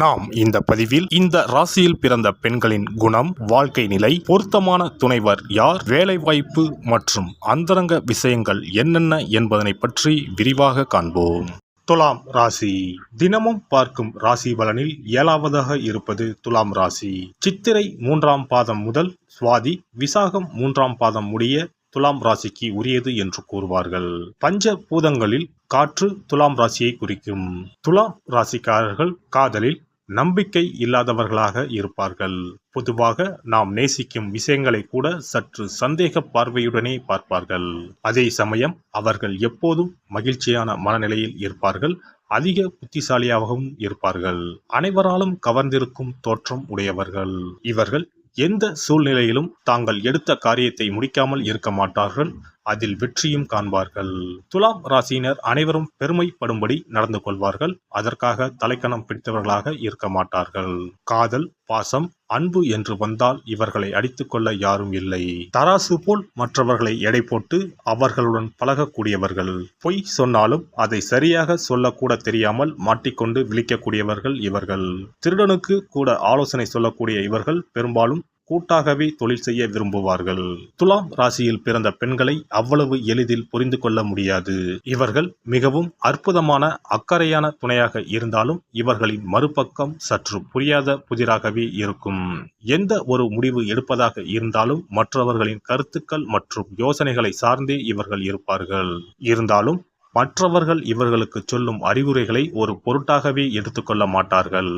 நாம் இந்த பதிவில் இந்த ராசியில் பிறந்த பெண்களின் குணம், வாழ்க்கை நிலை, பொருத்தமான துணைவர் யார், வேலைவாய்ப்பு மற்றும் அந்தரங்க விஷயங்கள் என்னென்ன என்பதனை பற்றி விரிவாக காண்போம். துலாம் ராசி. தினமும் பார்க்கும் ராசி பலனில் 7வதாக இருப்பது துலாம் ராசி. சித்திரை 3ஆம் பாதம் முதல் சுவாதி விசாகம் 3ஆம் பாதம் முடிய துலாம் ராசிக்கு உரியது என்று கூறுவார்கள். பஞ்ச பூதங்களில் காற்று துலாம் ராசியை குறிக்கும். துலாம் ராசிக்காரர்கள் காதலில் நம்பிக்கை இல்லாதவர்களாக இருப்பார்கள். பொதுவாக நாம் நேசிக்கும் விஷயங்களை கூட சற்று சந்தேக பார்வையுடனே பார்ப்பார்கள். அதே சமயம் அவர்கள் எப்போதும் மகிழ்ச்சியான மனநிலையில் இருப்பார்கள். அதிக புத்திசாலியாகவும் இருப்பார்கள். அனைவராலும் கவர்ந்திருக்கும் தோற்றம் உடையவர்கள். இவர்கள் எந்த சூழ்நிலையிலும் தாங்கள் எடுத்த காரியத்தை முடிக்காமல் இருக்க மாட்டார்கள். அதில் வெற்றியும் காண்பார்கள். துலாம் ராசியினர் அனைவரும் பெருமைப்படும்படி நடந்து கொள்வார்கள். அதற்காக தலைக்கணம் பிடித்தவர்களாக இருக்க மாட்டார்கள். காதல், பாசம், அன்பு என்று வந்தால் இவர்களை அடித்துக் கொள்ள யாரும் இல்லை. தராசு போல் மற்றவர்களை எடை போட்டு அவர்களுடன் பழகக்கூடியவர்கள். பொய் சொன்னாலும் அதை சரியாக சொல்லக்கூட தெரியாமல் மாட்டிக்கொண்டு விழிக்கக்கூடியவர்கள் இவர்கள். திருடனுக்கு கூட ஆலோசனை சொல்லக்கூடிய இவர்கள் பெரும்பாலும் கூட்டாகவே தொழில் செய்ய விரும்புவார்கள். துலாம் ராசியில் பிறந்த பெண்களை அவ்வளவு எளிதில் புரிந்து கொள்ள முடியாது. இவர்கள் மிகவும் அற்புதமான அக்கறையான துணையாக இருந்தாலும் இவர்களின் மறுபக்கம் சற்று புரியாத புதிராகவே இருக்கும். எந்த ஒரு முடிவு எடுப்பதாக இருந்தாலும் மற்றவர்களின் கருத்துக்கள் மற்றும் யோசனைகளை சார்ந்தே இவர்கள் இருப்பார்கள். இருந்தாலும் மற்றவர்கள் இவர்களுக்கு சொல்லும் அறிவுரைகளை ஒரு பொருட்டாகவே எடுத்துக்கொள்ள மாட்டார்கள்.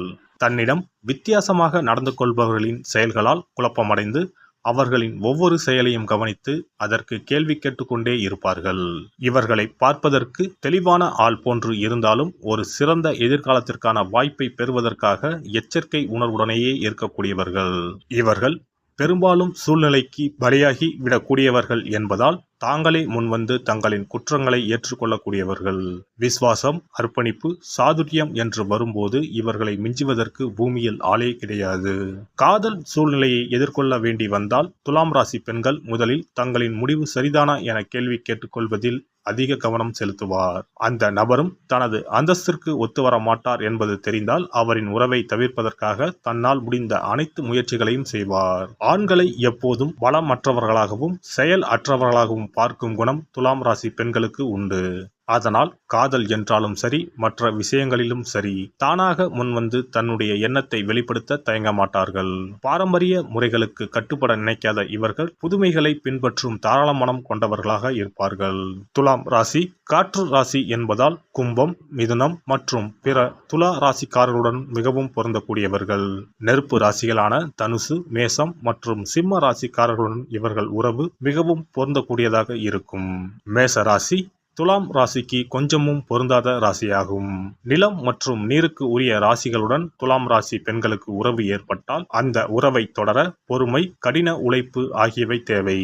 தன்னிடம் வித்தியாசமாக நடந்து கொள்பவர்களின் செயல்களால் குழப்பமடைந்து அவர்களின் ஒவ்வொரு செயலையும் கவனித்து அதற்கு கேள்வி கேட்டுக்கொண்டே இருப்பார்கள். இவர்களை பார்ப்பதற்கு தெளிவான ஆள் போன்று இருந்தாலும் ஒரு சிறந்த எதிர்காலத்திற்கான வாய்ப்பை பெறுவதற்காக எச்சரிக்கை உணர்வுடனேயே இருக்கக்கூடியவர்கள். இவர்கள் பெரும்பாலும் சூழ்நிலைக்கு பலியாகி விடக்கூடியவர்கள் என்பதால் தாங்களே முன்வந்து தங்களின் குற்றங்களை ஏற்றுக்கொள்ளக்கூடியவர்கள். விசுவாசம், அர்ப்பணிப்பு, சாதுரியம் என்று வரும்போது இவர்களை மிஞ்சுவதற்கு பூமியில் ஆளே கிடையாது. காதல் சூழ்நிலையை எதிர்கொள்ள வேண்டி வந்தால் துலாம் ராசி பெண்கள் முதலில் தங்களின் முடிவு சரிதானா என கேள்வி கேட்டுக்கொள்வதில் அதிக கவனம் செலுத்துவார். அந்த நபரும் தனது அந்தஸ்திற்கு ஒத்துவர மாட்டார் என்பது தெரிந்தால் அவரின் உறவை தவிர்ப்பதற்காக தன்னால் முடிந்த அனைத்து முயற்சிகளையும் செய்வார். ஆண்களை எப்போதும் பலமற்றவர்களாகவும் செயல் அற்றவர்களாகவும் பார்க்கும் குணம் துலாம் ராசி பெண்களுக்கு உண்டு. அதனால் காதல் என்றாலும் சரி, மற்ற விஷயங்களிலும் சரி, தானாக முன்வந்து தன்னுடைய எண்ணத்தை வெளிப்படுத்த தயங்க மாட்டார்கள். பாரம்பரிய முறைகளுக்கு கட்டுப்பட நினைக்காத இவர்கள் புதுமைகளை பின்பற்றும் தாராள மனம் கொண்டவர்களாக இருப்பார்கள். துலாம் ராசி காற்று ராசி என்பதால் கும்பம், மிதுனம் மற்றும் பிற துலா ராசிக்காரர்களுடன் மிகவும் பொருந்தக்கூடியவர்கள். நெருப்பு ராசிகளான தனுசு, மேசம் மற்றும் சிம்ம ராசிக்காரர்களுடன் இவர்கள் உறவு மிகவும் பொருந்தக்கூடியதாக இருக்கும். மேச ராசி துலாம் ராசிக்கு கொஞ்சமும் பொருந்தாத ராசியாகும். நிலம் மற்றும் நீருக்கு உரிய ராசிகளுடன் துலாம் ராசி பெண்களுக்கு உறவு ஏற்பட்டால் அந்த உறவை தொடர பொறுமை, கடின உழைப்பு ஆகியவை தேவை.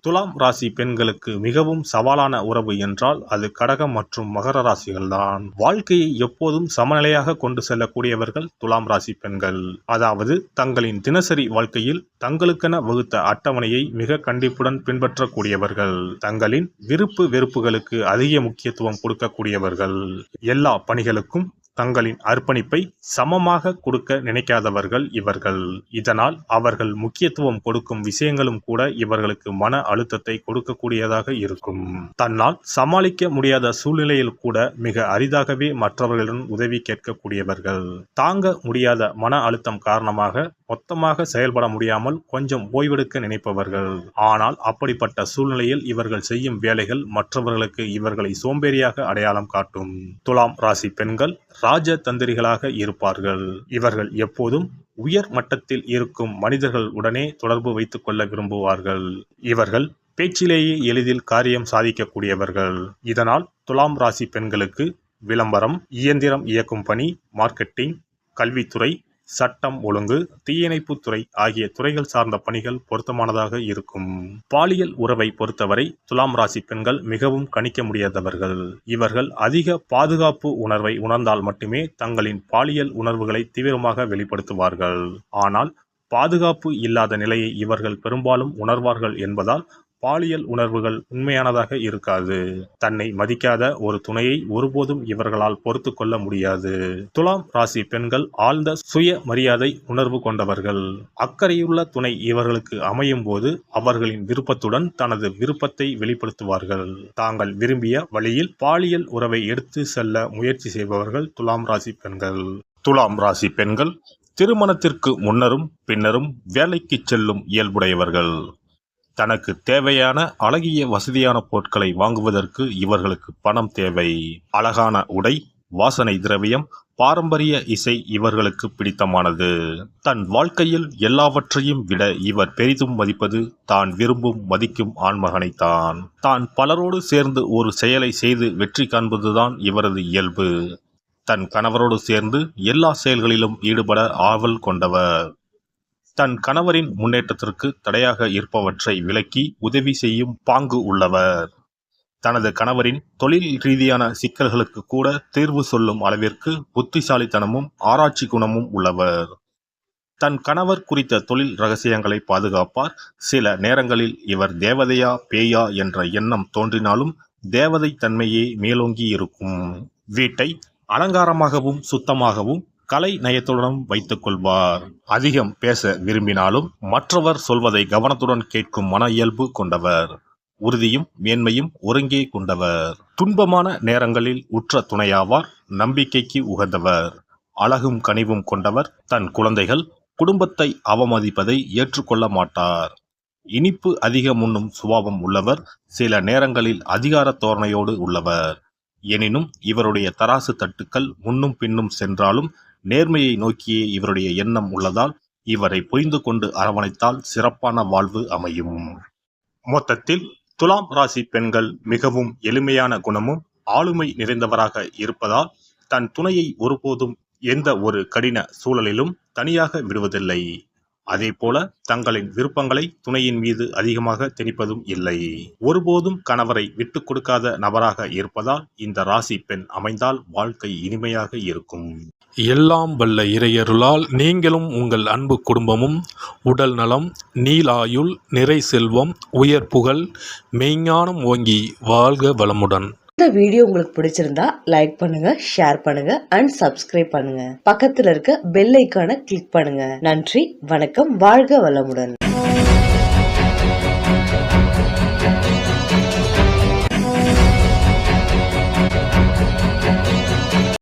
துலாம் ராசி பெண்களுக்கு மிகவும் சவாலான உறவு என்றால் அது கடகம் மற்றும் மகர ராசிகள்தான். வாழ்க்கையை எப்போதும் சமநிலையாக கொண்டு செல்லக்கூடியவர்கள் துலாம் ராசி பெண்கள். அதாவது தங்களின் தினசரி வாழ்க்கையில் தங்களுக்கென வகுத்த அட்டவணையை மிக கண்டிப்புடன் பின்பற்றக்கூடியவர்கள். தங்களின் விருப்பு வெறுப்புகளுக்கு அதிக முக்கியத்துவம் கொடுக்கக்கூடியவர்கள். எல்லா பணிகளுக்கும் தங்களின் அர்ப்பணிப்பை சமமாக கொடுக்க நினைக்காதவர்கள் இவர்கள். இதனால் அவர்கள் முக்கியத்துவம் கொடுக்கும் விஷயங்களும் கூட இவர்களுக்கு மன அழுத்தத்தை கொடுக்கக்கூடியதாக இருக்கும். தன்னால் சமாளிக்க முடியாத சூழ்நிலையில் கூட மிக அரிதாகவே மற்றவர்களிடம் உதவி கேட்கக்கூடியவர்கள். தாங்க முடியாத மன அழுத்தம் காரணமாக மொத்தமாக செயல்பட முடியாமல் கொஞ்சம் ஓய்வெடுக்க நினைப்பவர்கள். ஆனால் அப்படிப்பட்ட சூழ்நிலையில் இவர்கள் செய்யும் வேலைகள் மற்றவர்களுக்கு இவர்களை சோம்பேறியாக அடையாளம் காட்டும். துலாம் ராசி பெண்கள் ராஜ தந்திரிகளாக இருப்பார்கள். இவர்கள் எப்போதும் உயர் மட்டத்தில் இருக்கும் மனிதர்கள் உடனே தொடர்பு வைத்துக் கொள்ள விரும்புவார்கள். இவர்கள் பேச்சிலேயே எளிதில் காரியம் சாதிக்கக்கூடியவர்கள். இதனால் துலாம் ராசி பெண்களுக்கு விளம்பரம், இயந்திரம் இயக்கும் பணி, மார்க்கெட்டிங், கல்வித்துறை, சட்டம் ஒழுங்கு, தீயணைப்புத்துறை ஆகிய துறைகள் சார்ந்த பணிகள் பொருத்தமானதாக இருக்கும். பாலியல் உறவை பொறுத்தவரை துலாம் ராசி பெண்கள் மிகவும் கணிக்க முடியாதவர்கள். இவர்கள் அதிக பாதுகாப்பு உணர்வை உணர்ந்தால் மட்டுமே தங்களின் பாலியல் உணர்வுகளை தீவிரமாக வெளிப்படுத்துவார்கள். ஆனால் பாதுகாப்பு இல்லாத நிலையை இவர்கள் பெரும்பாலும் உணர்வார்கள் என்பதால் பாலியல் உணர்வுகள் உண்மையானதாக இருக்காது. தன்னை மதிக்காத ஒரு துணையை ஒருபோதும் இவர்களால் பொறுத்து கொள்ள முடியாது. துலாம் ராசி பெண்கள் ஆழ்ந்த சுய மரியாதை உணர்வு கொண்டவர்கள். அக்கறையுள்ள துணை இவர்களுக்கு அமையும் போது அவர்களின் விருப்பத்துடன் தனது விருப்பத்தை வெளிப்படுத்துவார்கள். தாங்கள் விரும்பிய வழியில் பாலியல் உறவை எடுத்து செல்ல முயற்சி செய்பவர்கள் துலாம் ராசி பெண்கள். துலாம் ராசி பெண்கள் திருமணத்திற்கு முன்னரும் பின்னரும் வேலைக்கு செல்லும் இயல்புடையவர்கள். தனக்கு தேவையான அழகிய வசதியான பொருட்களை வாங்குவதற்கு இவர்களுக்கு பணம் தேவை. அழகான உடை, வாசனை திரவியம், பாரம்பரிய இசை இவர்களுக்கு பிடித்தமானது. தன் வாழ்க்கையில் எல்லாவற்றையும் விட இவர் பெரிதும் மதிப்பது தான் விரும்பும் மதிக்கும் ஆண்மகனைத்தான். தான் பலரோடு சேர்ந்து ஒரு செயலை செய்து வெற்றி காண்பதுதான் இவரது இயல்பு. தன் கணவரோடு சேர்ந்து எல்லா செயல்களிலும் ஈடுபட ஆவல் கொண்டவர். தன் கணவரின் முன்னேற்றத்திற்கு தடையாக இருப்பவற்றை விலக்கி உதவி செய்யும் பாங்கு உள்ளவர். தனது கணவரின் தொழில் ரீதியான சிக்கல்களுக்கு கூட தீர்வு சொல்லும் அளவிற்கு புத்திசாலித்தனமும் ஆராய்ச்சி குணமும் உள்ளவர். தன் கணவர் குறித்த தொழில் ரகசியங்களை பாதுகாப்பார். சில நேரங்களில் இவர் தேவதையா பேயா என்ற எண்ணம் தோன்றினாலும் தேவதை தன்மையே மேலோங்கி இருக்கும். வீட்டை அலங்காரமாகவும் சுத்தமாகவும் கலை நயத்துடன் வைத்துக் கொள்வார். அதிகம் பேச விரும்பினாலும் மற்றவர் சொல்வதை கவனத்துடன் கேட்கும் மன இயல்பு கொண்டவர். உறுதியும் மேன்மையும் ஒருங்கே கொண்டவர். துன்பமான நேரங்களில் உற்ற துணையாவார். நம்பிக்கைக்கு உகந்தவர். அழகும் கனிவும் கொண்டவர். தன் குழந்தைகள் குடும்பத்தை அவமதிப்பதை ஏற்றுக்கொள்ள மாட்டார். இனிப்பு அதிகம் உண்ணும் சுபாவம் உள்ளவர். சில நேரங்களில் அதிகார தோரணையோடு உள்ளவர். எனினும் இவருடைய தராசு தட்டுக்கள் முன்னும் பின்னும் சென்றாலும் நேர்மையை நோக்கியே இவருடைய எண்ணம் உள்ளதால் இவரை புரிந்து கொண்டு அரவணைத்தால் சிறப்பான வாழ்வு அமையும். மொத்தத்தில் துலாம் ராசி பெண்கள் மிகவும் எளிமையான குணமும் ஆளுமை நிறைந்தவராக இருப்பதால் தன் துணையை ஒருபோதும் எந்த ஒரு கடின சூழலிலும் தனியாக விடுவதில்லை. அதேபோல தங்களின் விருப்பங்களை துணையின் மீது அதிகமாக திணிப்பதும் இல்லை. ஒருபோதும் கணவரை விட்டு கொடுக்காத நபராக இருப்பதால் இந்த ராசி பெண் அமைந்தால் வாழ்க்கை இனிமையாக இருக்கும். எல்லாம் வல்ல இறையருளால் நீங்களும் உங்கள் அன்பு குடும்பமும் உடல் நலம், நீலாயுள், நிறை செல்வம், உயர் புகழ், மெய்ஞானம் ஓங்கி வாழ்க வளமுடன். இந்த வீடியோ உங்களுக்கு பிடிச்சிருந்தா லைக் பண்ணுங்க, ஷேர் பண்ணுங்க அண்ட் சப்ஸ்கிரைப் பண்ணுங்க. பக்கத்துல இருக்க பெல் ஐகானை கிளிக் பண்ணுங்க. நன்றி, வணக்கம், வாழ்க வளமுடன்.